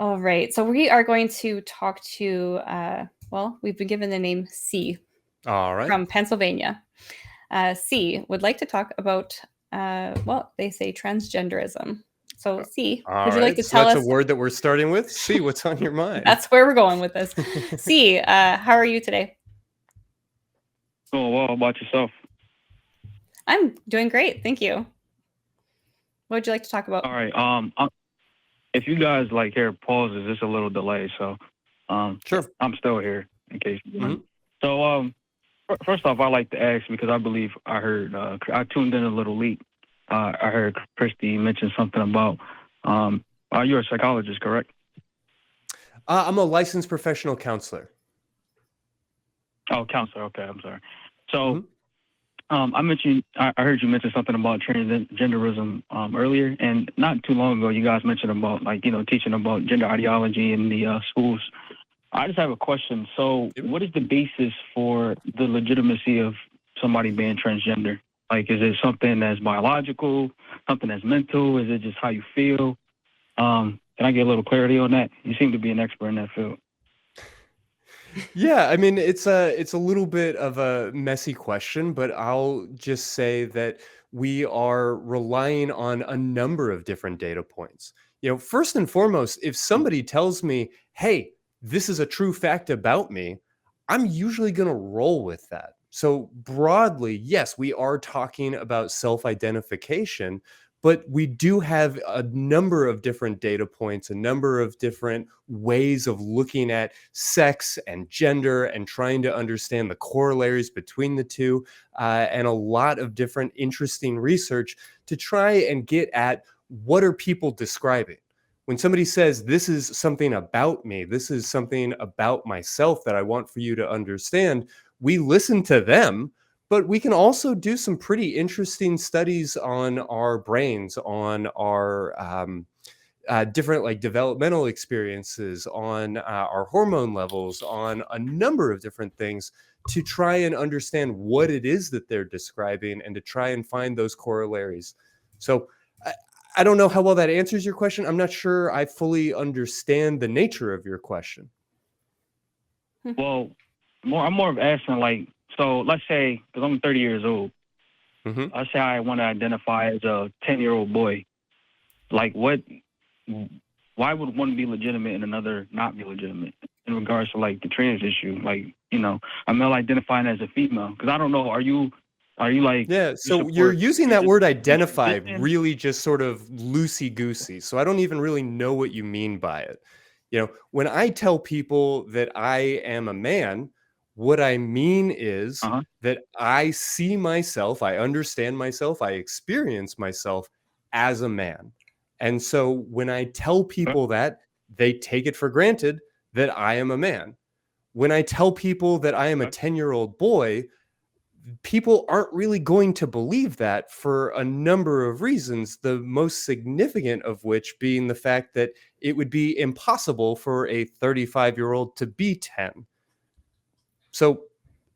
All right. So we are going to talk to, we've been given the name C All right. from Pennsylvania. C would like to talk about, they say transgenderism. So C, All would you like right. to So tell that's us? a word that we're starting with. See what's on your mind. That's where we're going with this. C, how are you today? Oh, well, how about yourself? I'm doing great. Thank you. What would you like to talk about? All right. If you guys like hear pauses, it's a little delay, so Sure. I'm still here in case. Mhm. So first off, I like to ask because I believe I heard I tuned in a little late. I heard Christy mention something about you're a psychologist, correct? I'm a licensed professional counselor. Oh, counselor. Okay, I'm sorry. So. I heard you mention something about transgenderism earlier, and not too long ago, you guys mentioned about teaching about gender ideology in the schools. I just have a question. So, what is the basis for the legitimacy of somebody being transgender? Like, is it something that's biological, something that's mental? Is it just how you feel? Can I get a little clarity on that? You seem to be an expert in that field. Yeah, I mean it's a little bit of a messy question, but I'll just say that we are relying on a number of different data points. First and foremost, if somebody tells me, "Hey, this is a true fact about me," I'm usually going to roll with that. So broadly, yes, we are talking about self-identification, but we do have a number of different data points, a number of different ways of looking at sex and gender and trying to understand the corollaries between the two, and a lot of different interesting research to try and get at what are people describing. When somebody says, this is something about me, this is something about myself that I want for you to understand, we listen to them. But we can also do some pretty interesting studies on our brains, on our different like developmental experiences, on our hormone levels, on a number of different things to try and understand what it is that they're describing and to try and find those corollaries. So I don't know how well that answers your question. I'm not sure I fully understand the nature of your question. Well, I'm more of asking like, so let's say, because I'm 30 years old, let's say I want to identify as a 10-year-old boy. Like why would one be legitimate and another not be legitimate in regards to like the trans issue? Like, I'm male identifying as a female. Because I don't know, are you like... Yeah, so you're using that word identify really just sort of loosey-goosey. So I don't even really know what you mean by it. When I tell people that I am a man, what I mean is that I see myself, I understand myself, I experience myself as a man. And so when I tell people that, they take it for granted that I am a man. When I tell people that I am a 10-year-old boy, people aren't really going to believe that for a number of reasons, the most significant of which being the fact that it would be impossible for a 35-year-old to be 10. So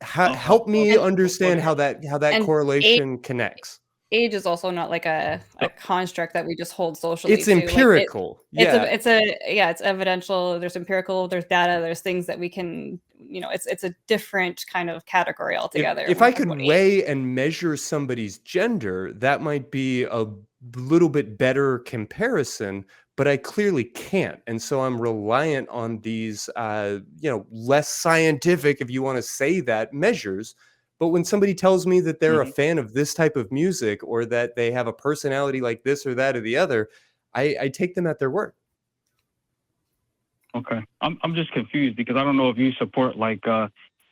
help me understand how that correlation connects. Age is also not like a construct that we just hold socially. It's empirical. It's evidential. There's empirical, there's data, there's things that we can, it's a different kind of category altogether. If I could weigh and measure somebody's gender, that might be a little bit better comparison, but I clearly can't. And so I'm reliant on these, less scientific, if you want to say that, measures. But when somebody tells me that they're a fan of this type of music or that they have a personality like this or that or the other, I take them at their word. Okay. I'm just confused because I don't know if you support like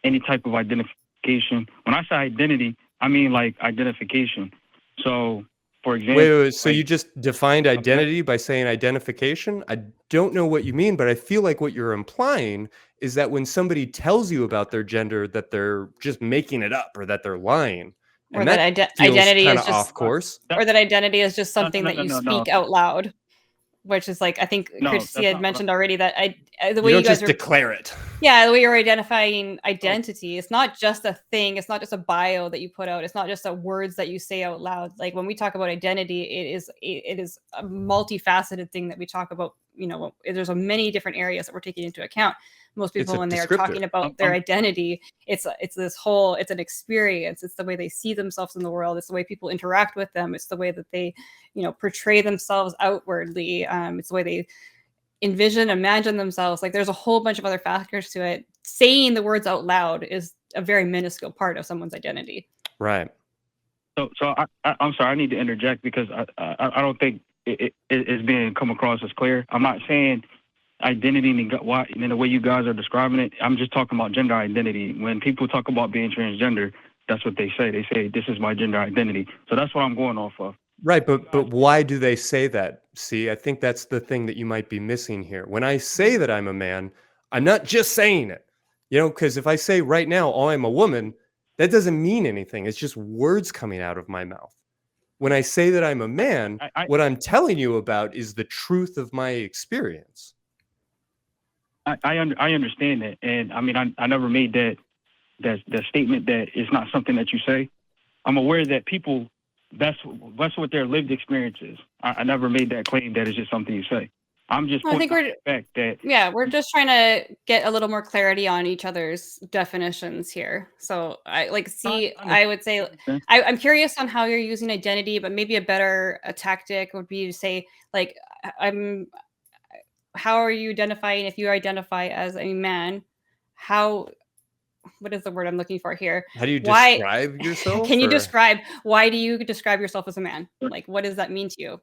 any type of identification. When I say identity, I mean like identification. So, for example... Wait. So you just defined identity by saying identification? I don't know what you mean, but I feel like what you're implying is that when somebody tells you about their gender, that they're just making it up or that they're lying. Or that identity is just off course. Or that identity is just something that you speak out loud. Which is like, I think Christy had mentioned already that the way you guys declare it. Yeah, the way you're identifying identity, it's not just a thing. It's not just a bio that you put out. It's not just words that you say out loud. Like when we talk about identity, it is a multifaceted thing that we talk about there's many different areas that we're taking into account. Most people, when they're talking about their identity, it's an experience. It's the way they see themselves in the world. It's the way people interact with them. It's the way that they, portray themselves outwardly. It's the way they imagine themselves. Like, there's a whole bunch of other factors to it. Saying the words out loud is a very minuscule part of someone's identity. Right. So I'm sorry, I need to interject because I don't think it is being come across as clear. I'm not saying identity in the way you guys are describing it. I'm just talking about gender identity. When people talk about being transgender, that's what they say. They say, this is my gender identity. So that's what I'm going off of. Right, but why do they say that? See, I think that's the thing that you might be missing here. When I say that I'm a man, I'm not just saying it. Because if I say right now, oh, I'm a woman, that doesn't mean anything. It's just words coming out of my mouth. When I say that I'm a man, what I'm telling you about is the truth of my experience. I understand that, and I mean I never made that statement that it's not something that you say. I'm aware that people that's what their lived experience is. I never made that claim that it's just something you say. I'm just pointing out the fact that we're just trying to get a little more clarity on each other's definitions here. So I would say I'm curious on how you're using identity, but maybe a tactic would be to say, like, how are you identifying? If you identify as a man, what is the word I'm looking for here? How do you describe yourself? Can you describe, why do you describe yourself as a man? Like, what does that mean to you?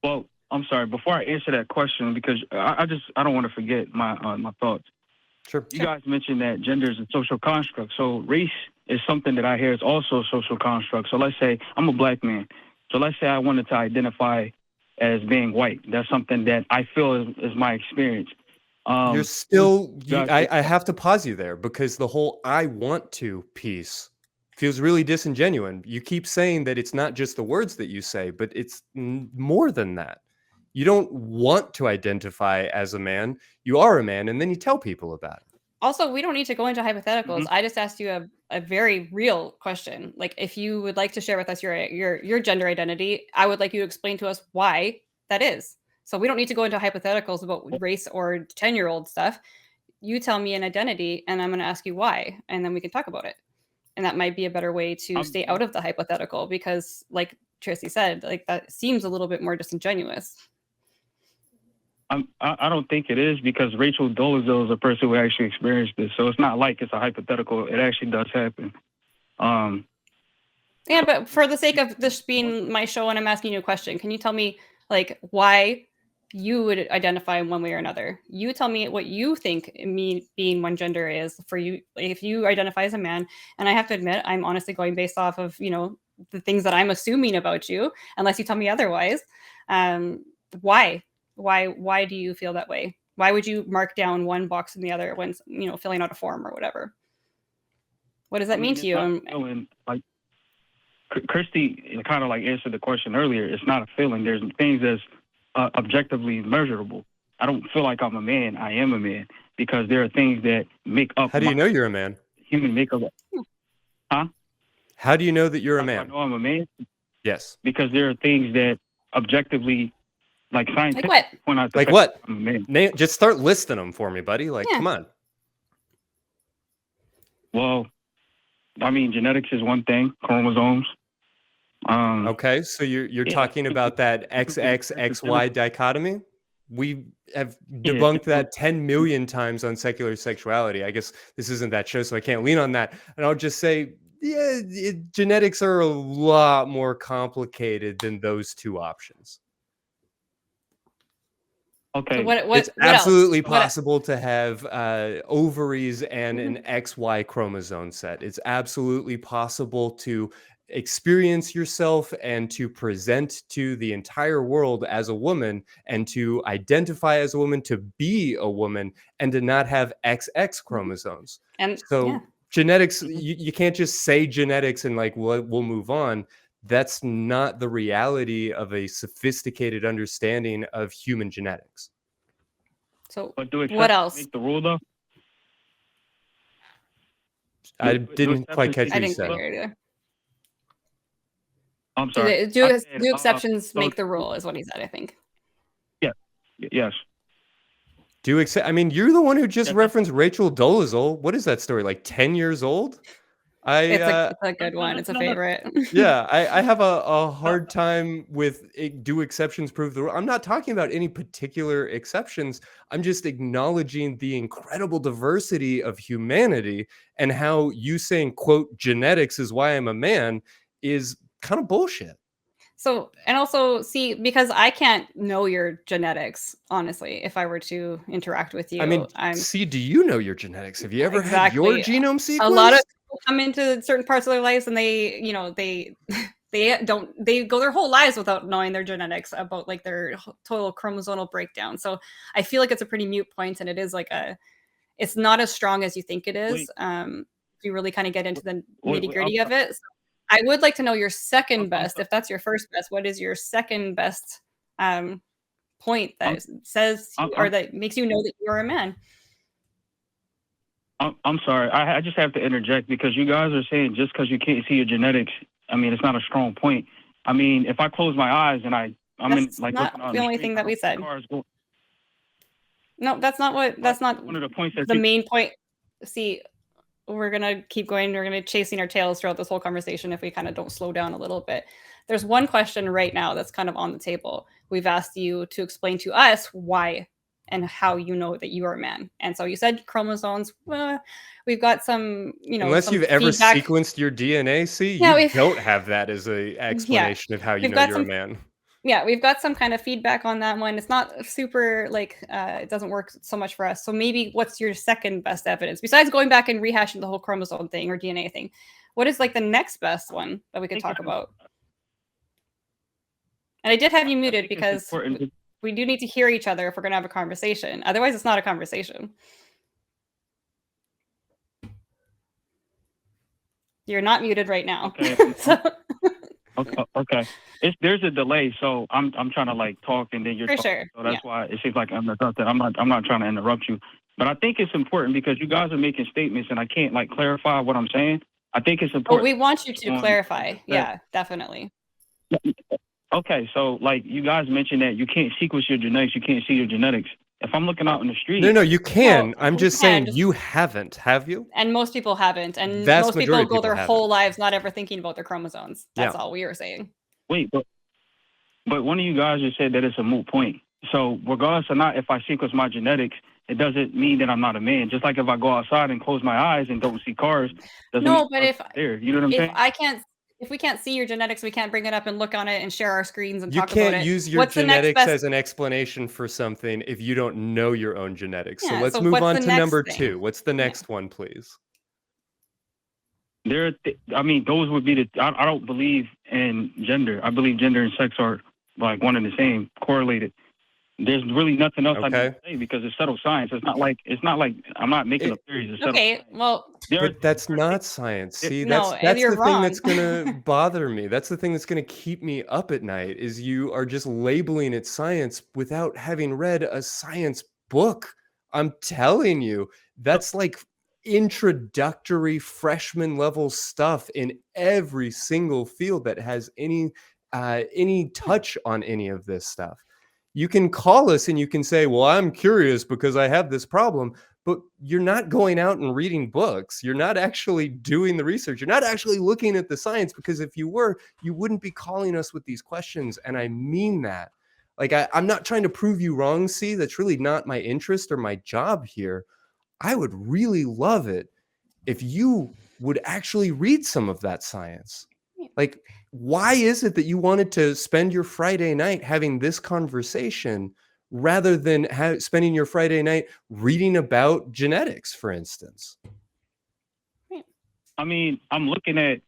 Well, I'm sorry, before I answer that question, because I don't want to forget my thoughts. Sure. You guys mentioned that gender is a social construct. So race is something that I hear is also a social construct. So let's say I'm a black man. So let's say I wanted to identify as being white. That's something that I feel is my experience. You're still, I have to pause you there, because the whole "I want to" piece feels really disingenuous. You keep saying that it's not just the words that you say, but it's more than that. You don't want to identify as a man. You are a man, and then you tell people about it. Also, we don't need to go into hypotheticals. I just asked you a very real question. Like, if you would like to share with us your gender identity, I would like you to explain to us why that is. So we don't need to go into hypotheticals about race or 10-year-old stuff. You tell me an identity, and I'm going to ask you why, and then we can talk about it. And that might be a better way to stay out of the hypothetical, because, like Tracy said, like, that seems a little bit more disingenuous. I don't think it is, because Rachel Dolezal is a person who actually experienced this. So it's not like it's a hypothetical. It actually does happen. Yeah, but for the sake of this being my show and I'm asking you a question, can you tell me, like, why you would identify in one way or another? You tell me what you think me being one gender is for you. If you identify as a man, and I have to admit, I'm honestly going based off of, the things that I'm assuming about you, unless you tell me otherwise. Why? Why do you feel that way? Why would you mark down one box and the other when, filling out a form or whatever? What does that mean to you? Like Christy kind of like answered the question earlier. It's not a feeling. There's things that's objectively measurable. I don't feel like I'm a man. I am a man, because there are things that make up. How do you know you're a man? Human makeup. Huh? How do you know that you're a man? I know I'm a man. Yes. Because there are things that objectively, like scientific, like what? point out the like fact what? I'm a man. Just start listing them for me, buddy. Like, come on. Well, I mean, genetics is one thing. Chromosomes. Okay, so you're talking about that XXXY dichotomy? We have debunked that 10 million times on secular sexuality. I guess this isn't that show, so I can't lean on that. And I'll just say, genetics are a lot more complicated than those two options. Okay. So it's absolutely possible to have ovaries and an XY chromosome set. It's absolutely possible to experience yourself and to present to the entire world as a woman, and to identify as a woman, to be a woman, and to not have XX chromosomes. And so genetics, you can't just say genetics and like we'll move on. That's not the reality of a sophisticated understanding of human genetics. So what else? Make the rule though? I didn't quite catch what you said. Either. I'm sorry. Do exceptions make the rule, is what he said, I think. Yeah. Yes. I mean, you're the one who just Yes. referenced Rachel Dolezal. What is that story? Like 10 years old? It's a good one. It's a favorite. Yeah, I have a hard time with do exceptions prove the rule? I'm not talking about any particular exceptions. I'm just acknowledging the incredible diversity of humanity and how you saying, quote, genetics is why I'm a man is kind of bullshit. So, and also see, because I can't know your genetics, honestly, if I were to interact with you. I mean, do you know your genetics? Have you ever had your genome sequenced? A lot of people come into certain parts of their lives and they go their whole lives without knowing their genetics about like their total chromosomal breakdown. So I feel like it's a pretty mute point, and it is like it's not as strong as you think it is. If you really kind of get into the nitty gritty of it. So I would like to know your second best. If that's your first best, what is your second best point that says or that makes you know that you're a man? I'm sorry. I just have to interject because you guys are saying just because you can't see your genetics, I mean, it's not a strong point. I mean, if I close my eyes and that's not the only thing that we said. No, that's not one of the points. The main point. See, we're going to keep going. We're going to be chasing our tails throughout this whole conversation if we kind of don't slow down a little bit. There's one question right now that's kind of on the table. We've asked you to explain to us why and how you know that you are a man. And so you said chromosomes. We've got some, unless you've ever sequenced your DNA, you don't have that as an explanation of how you know you're a man. Yeah, we've got some kind of feedback on that one. It's not super it doesn't work so much for us. So maybe what's your second best evidence besides going back and rehashing the whole chromosome thing or DNA thing? What is like the next best one that we could talk about? And I did have you muted because we do need to hear each other if we're going to have a conversation. Otherwise, it's not a conversation. You're not muted right now. Okay. Okay. There's a delay, so I'm trying to talk and then you're talking. Sure. So that's why it seems like I'm not trying to interrupt you. But I think it's important because you guys are making statements and I can't clarify what I'm saying. I think it's important. Oh, we want you to clarify. Yeah, definitely. Okay, so you guys mentioned that you can't sequence your genetics, you can't see your genetics. If I'm looking out in the street, no, you can. I'm just saying you haven't, have you? And most people haven't, and most people go their whole lives not ever thinking about their chromosomes. That's all we were saying. Wait, but one of you guys just said that it's a moot point. So regardless or not, if I sequence my genetics, it doesn't mean that I'm not a man. Just like if I go outside and close my eyes and don't see cars, doesn't mean but if there, you know what I'm saying? If we can't see your genetics, we can't bring it up and look on it and share our screens and talk about it. You can't use your genetics as an explanation for something if you don't know your own genetics. So let's move on to number 2. What's the next one, please? Those would be I don't believe in gender. I believe gender and sex are one and the same, correlated. There's really nothing else I need to say because it's settled science. It's not like I'm not making a theory. But that's not science. See, that's the thing that's gonna bother me. That's the thing that's gonna keep me up at night. Is you are just labeling it science without having read a science book. I'm telling you, that's introductory freshman level stuff in every single field that has any touch on any of this stuff. You can call us and you can say, well, I'm curious because I have this problem, but you're not going out and reading books. You're not actually doing the research. You're not actually looking at the science, because if you were, you wouldn't be calling us with these questions. And I mean that. I'm not trying to prove you wrong, see? That's really not my interest or my job here. I would really love it if you would actually read some of that science. Why is it that you wanted to spend your Friday night having this conversation rather than spending your Friday night reading about genetics, for instance? I mean, I'm looking at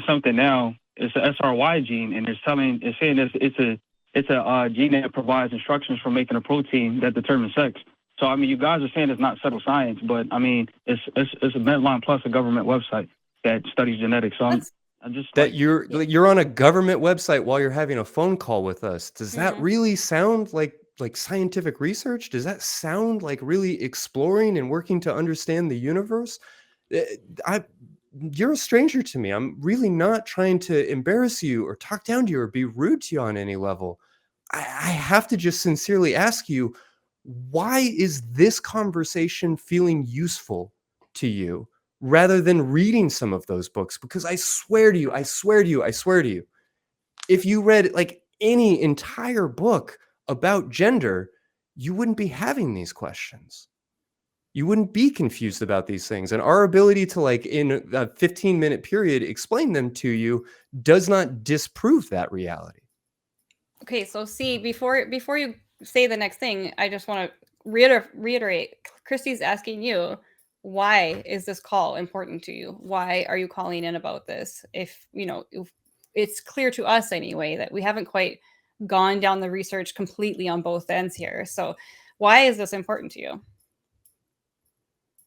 something now. It's a SRY gene, and it's saying it's a gene that provides instructions for making a protein that determines sex. So I mean, you guys are saying it's not settled science, but I mean, it's a Medline Plus, a government website that studies genetics. So I'm just you're on a government website while you're having a phone call with us. Does that really sound like scientific research? Does that sound like really exploring and working to understand the universe? You're a stranger to me. I'm really not trying to embarrass you or talk down to you or be rude to you on any level. I have to just sincerely ask you, why is this conversation feeling useful to you rather than reading some of those books? Because I swear to you, if you read like any entire book about gender, you wouldn't be having these questions. You wouldn't be confused about these things. And our ability to, like, in a 15-minute period, explain them to you does not disprove that reality. Okay, so see, before you say the next thing, I just want to reiterate. Christy's asking you, why is this call important to you? Why are you calling in about this? If it's clear to us anyway that we haven't quite gone down the research completely on both ends here. So why is this important to you?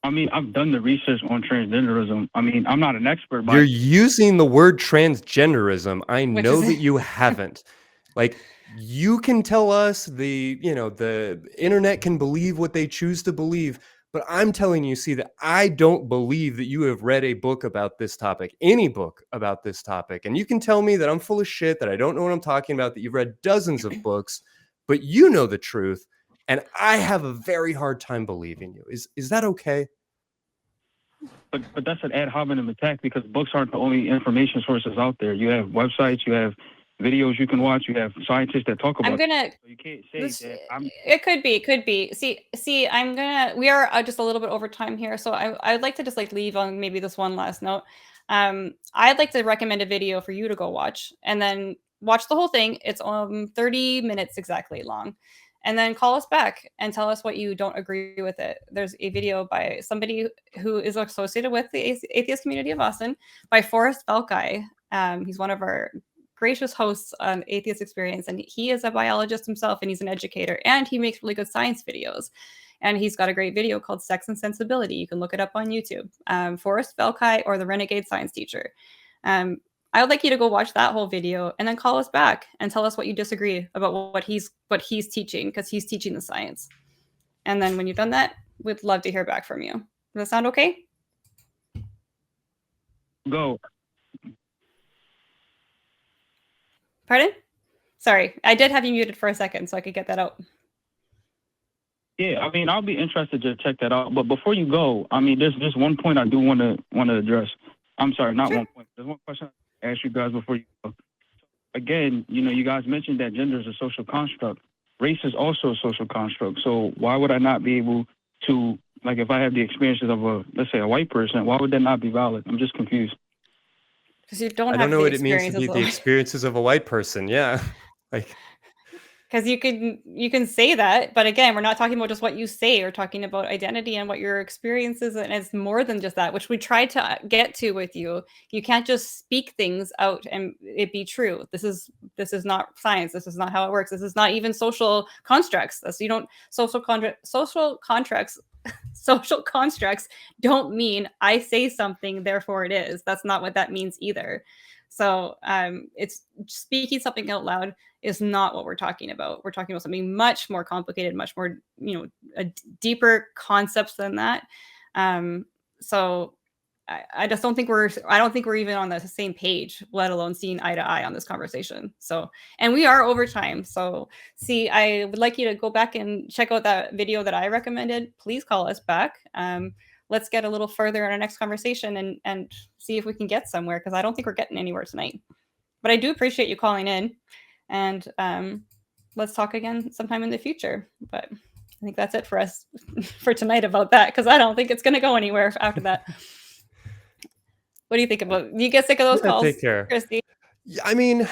I mean, I've done the research on transgenderism. I mean, I'm not an expert, but You're using the word transgenderism. I know that you haven't. Like, you can tell us the internet can believe what they choose to believe, but I'm telling you, see, that I don't believe that you have read a book about this topic, any book about this topic. And you can tell me that I'm full of shit, that I don't know what I'm talking about, that you've read dozens of books, but you know the truth. And I have a very hard time believing you. Is that okay? But that's an ad hominem attack, because books aren't the only information sources out there. You have websites, you have videos you can watch, you have scientists that talk about it. So you can't say that it could be. See, we are just a little bit over time here. So I'd like to just like leave on maybe this one last note. I'd like to recommend a video for you to go watch, and then watch the whole thing. It's 30 minutes exactly long. And then call us back and tell us what you don't agree with it. There's a video by somebody who is associated with the atheist community of Austin, by Forrest Belkai. He's one of our gracious hosts on Atheist Experience, and he is a biologist himself, and he's an educator, and he makes really good science videos. And he's got a great video called Sex and Sensibility. You can look it up on YouTube. Forrest Belkai, or the Renegade Science Teacher. I would like you to go watch that whole video and then call us back and tell us what you disagree about what he's teaching, because he's teaching the science. And then when you've done that, we'd love to hear back from you. Does that sound okay? Go. Pardon? Sorry, I did have you muted for a second so I could get that out. Yeah, I mean, I'll be interested to check that out. But before you go, I mean, there's just one point I do want to address. I'm sorry, not Sure. one point. There's one question I ask you guys before you go. Again, you guys mentioned that gender is a social construct. Race is also a social construct. So why would I not be able to, like, if I have the experiences of let's say a white person, why would that not be valid? I'm just confused. Because you don't I have don't know the what it means to be experiences the experiences of a white person. Yeah. Like, because you can say that, but again, we're not talking about just what you say. We're talking about identity and what your experience is, and it's more than just that, which we tried to get to with you. You can't just speak things out and it be true. This is not science. This is not how it works. This is not even social constructs. Social constructs don't mean I say something, therefore it is. That's not what that means either. So it's speaking something out loud is not what we're talking about. We're talking about something much more complicated, much more, deeper concepts than that. So I just don't think I don't think we're even on the same page, let alone seeing eye to eye on this conversation. So, and we are over time. So see, I would like you to go back and check out that video that I recommended. Please call us back. Let's get a little further in our next conversation and see if we can get somewhere, because I don't think we're getting anywhere tonight. But I do appreciate you calling in, and let's talk again sometime in the future. But I think that's it for us for tonight about that, because I don't think it's going to go anywhere after that. What do you think about? Do you get sick of those calls, take care, Christy? I mean,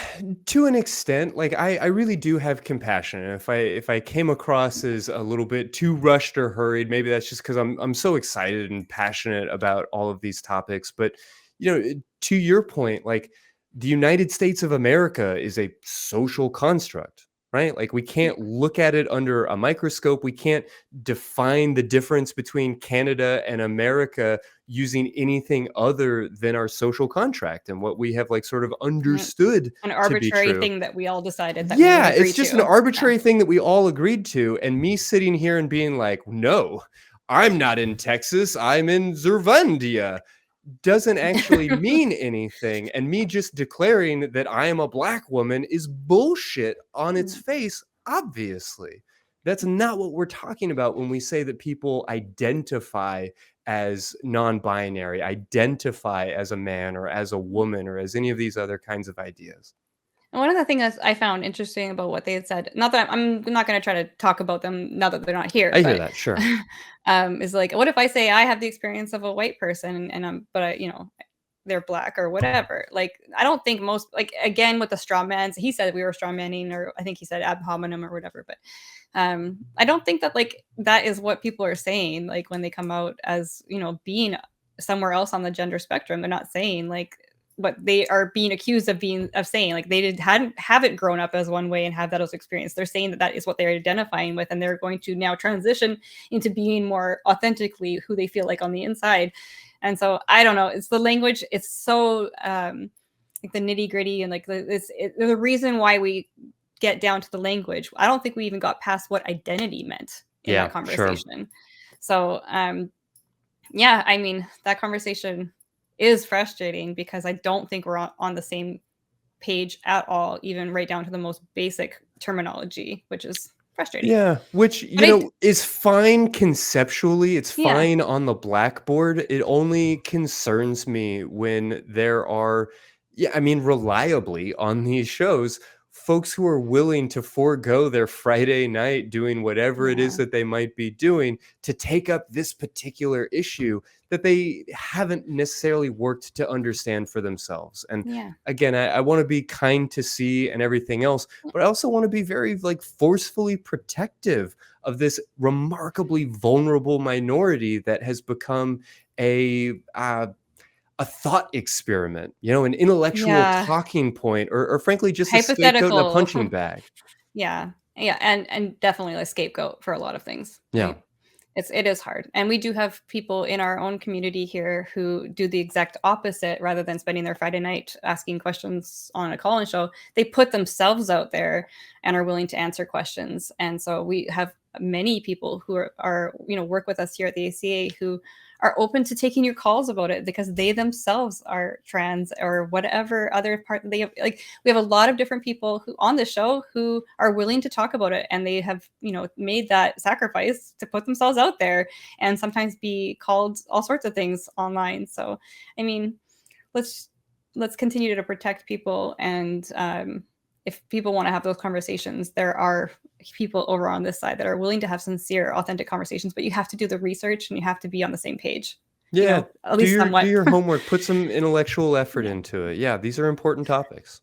to an extent, like I really do have compassion. And if I came across as a little bit too rushed or hurried, maybe that's just because I'm so excited and passionate about all of these topics. But to your point, like, the United States of America is a social construct, right? Like, we can't look at it under a microscope. We can't define the difference between Canada and America using anything other than our social contract and what we have, like, sort of understood an arbitrary to be true. thing that we all decided that it's just an arbitrary thing that we all agreed to. And me sitting here and being like, no, I'm not in Texas, I'm in Zervandia. doesn't actually mean anything. And me just declaring that I am a black woman is bullshit on its face, obviously. That's not what we're talking about when we say that people identify as non-binary, identify as a man or as a woman or as any of these other kinds of ideas. And one of the things I found interesting about what they had said, not that I'm not going to try to talk about them now that they're not here, I hear but that, sure. is like, what if I say I have the experience of a white person and they're black or whatever? Like, I don't think most, like, again, with the straw mans, he said we were straw manning, or I think he said ad hominem or whatever, but I don't think that, like, that is what people are saying, like, when they come out as, being somewhere else on the gender spectrum. They're not saying, like, what they are being accused of saying, like, they haven't grown up as one way and have that as experience. They're saying that that is what they're identifying with, and they're going to now transition into being more authentically who they feel like on the inside. And so I don't know, it's the language. It's so like the nitty gritty, and like the reason why we get down to the language. I don't think we even got past what identity meant in that conversation. Sure. So yeah, I mean, that conversation is frustrating because I don't think we're on the same page at all, even right down to the most basic terminology, which is frustrating. Yeah, which, is fine conceptually. It's fine on the blackboard. It only concerns me when there are, reliably on these shows, folks who are willing to forego their Friday night doing whatever it is that they might be doing to take up this particular issue that they haven't necessarily worked to understand for themselves. And again, I want to be kind to see and everything else, but I also want to be very, like, forcefully protective of this remarkably vulnerable minority that has become a thought experiment, an intellectual talking point, or frankly, just a scapegoat and a punching bag. Yeah. And definitely a scapegoat for a lot of things. Yeah. Right? It is hard. And we do have people in our own community here who do the exact opposite. Rather than spending their Friday night asking questions on a call-in show, they put themselves out there and are willing to answer questions. And so we have many people who are work with us here at the ACA who are open to taking your calls about it because they themselves are trans or whatever other part they have. Like, we have a lot of different people who on the show who are willing to talk about it, and they have made that sacrifice to put themselves out there and sometimes be called all sorts of things online. So I mean, let's continue to protect people, and if people want to have those conversations, there are people over on this side that are willing to have sincere, authentic conversations, but you have to do the research and you have to be on the same page. Yeah. At least somewhat. Do your homework, put some intellectual effort into it. Yeah, these are important topics.